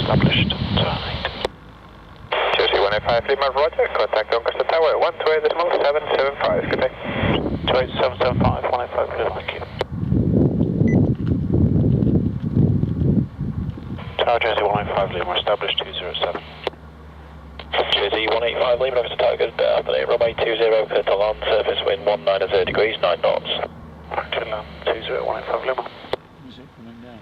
Established, turning. 23105 Lima, roger, contact Doncaster Tower, 128.775, good day. 28775, 185, good, thank you. Tower Jersey 185 Lima, established 207. Jersey 185 Lima, over to Tower, good afternoon, runway 20, clear to land, surface wind 190 degrees, 9 knots. Clear land, 20185 Lima. Is it coming down?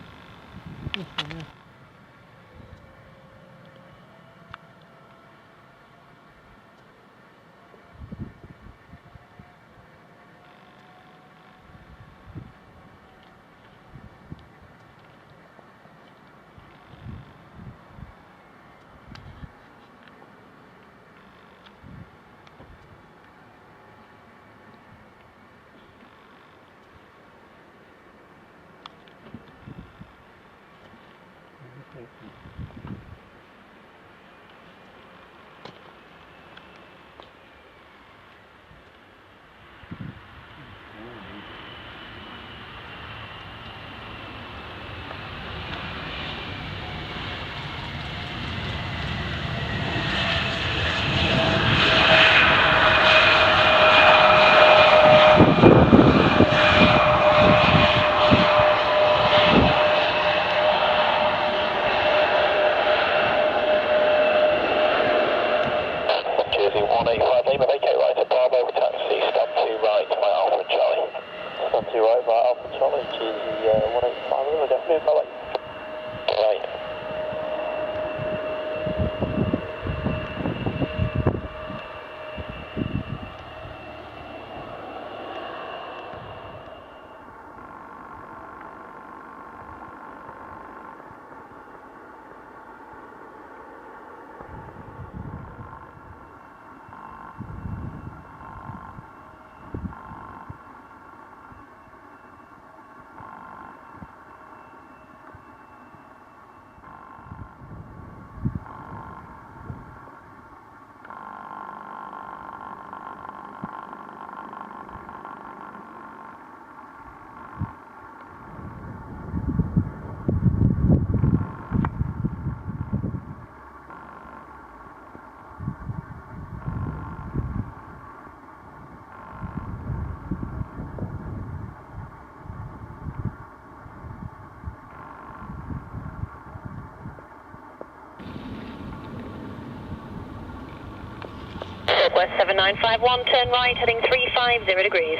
West 7951, turn right, heading 350 degrees.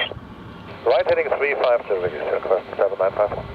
Right, heading 350 degrees, request 795.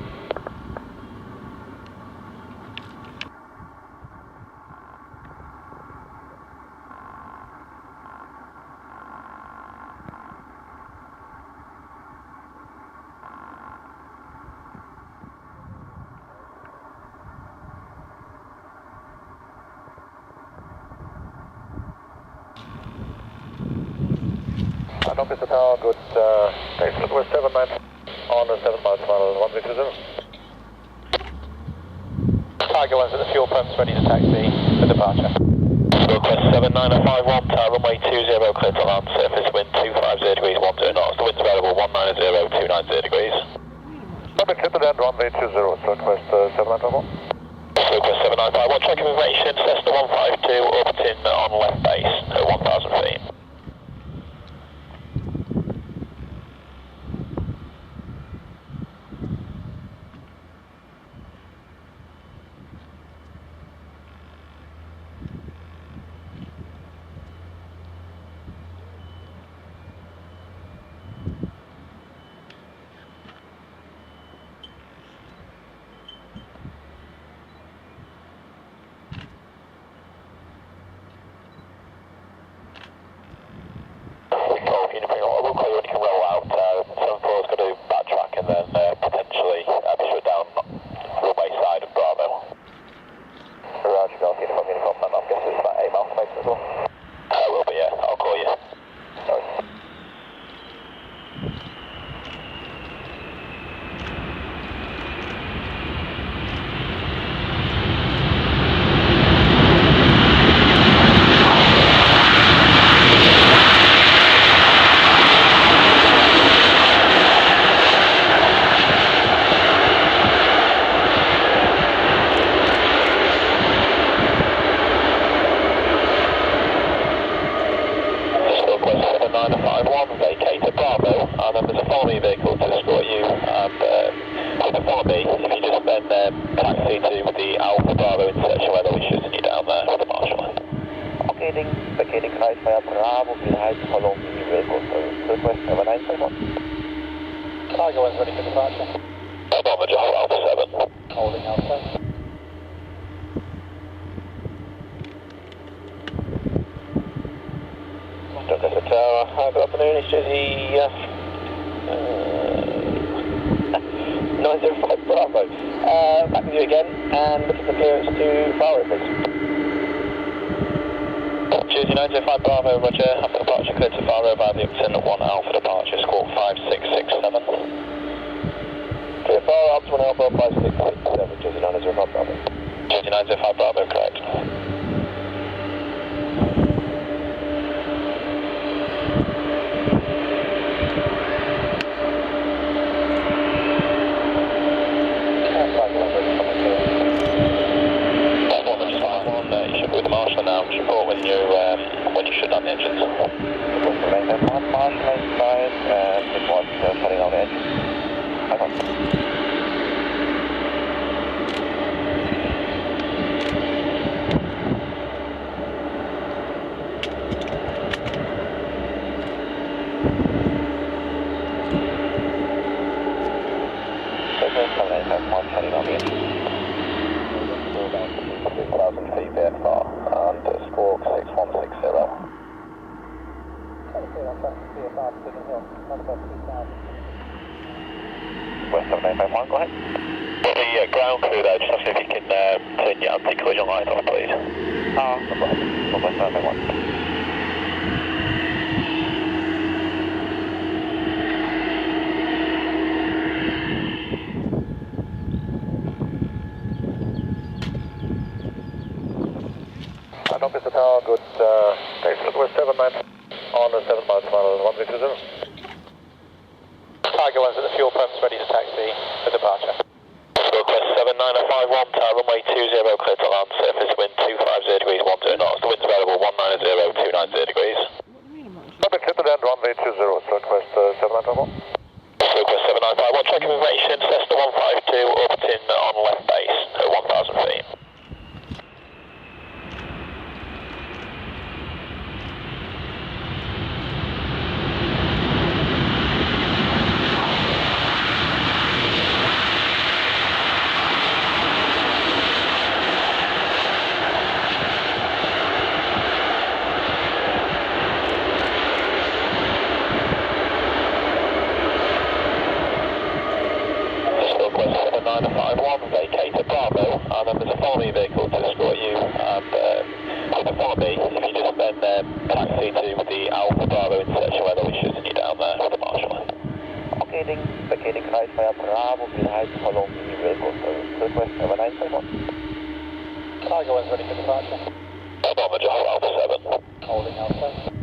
Doncaster Tower, good day. Silkway 79 on 7 miles per hour, 1320. Tiger 1's at the fuel pumps, ready to taxi for departure. Request 79051, Tower runway 20, clear to land, surface wind 250 degrees, 10 knots. The wind's available 190, 290 degrees. Copy, clear to land, runway 20, request 7951. Request 7951, check information, Cessna 152, orbiting on left base at 1000 feet. and then there's a Flybe vehicle to escort you, and with the Flybe, if you just then taxi to the Alpha Bravo intersection where they'll be shooting you down there with the marshal. Okay, vacating right via Bravo, behind following the vehicle, Silkway 7951. Cargo is ready for departure. Bomber John Alpha 7. Holding Alpha. Doncaster Tower, good afternoon, it's Jesse 905 Bravo. Back with you again, and looking for clearance to Flybe, please. Jesse 905 Bravo, roger, after departure cleared to Flybe via Luton, 1 Alpha departure, squawk 5667. Clear Flybe, up to 1 Alpha 5667, Jesse 905 Bravo. Jesse 905 Bravo, correct. Report when you shut down the engines. Marshal inside, report shutting down the engines. Over. Shutting down the engines. 6,000 feet VFR and squawk 6160. West 7951, go ahead. The ground crew there, just asking if you can turn your anti-collision light off, please. No problem. West 7951. Doncaster Tower, good day. Silkway 79 on the 7 miles final 1320. Tiger 1's at the fuel pumps, ready to taxi for departure. Request 79051, tower runway 20, clear to land, surface wind 250 degrees, 10 knots. The wind's available 190, 290 degrees. Clear to land, runway 20, Silkway 7951. Request 7951, check information, Cessna 152, orbiting on left base at 1,000 feet. Vacate at Bravo, and then there's a Flybe vehicle to escort you, and with the Flybe, if you just then taxi to the Alpha Bravo intersection where they'll be shooting you down there with the marshal. Okay, vacating right via Bravo, behind following the vehicle, Silkway 7951. Cargo is ready for departure. Bomber John Alpha 7. Holding Alpha.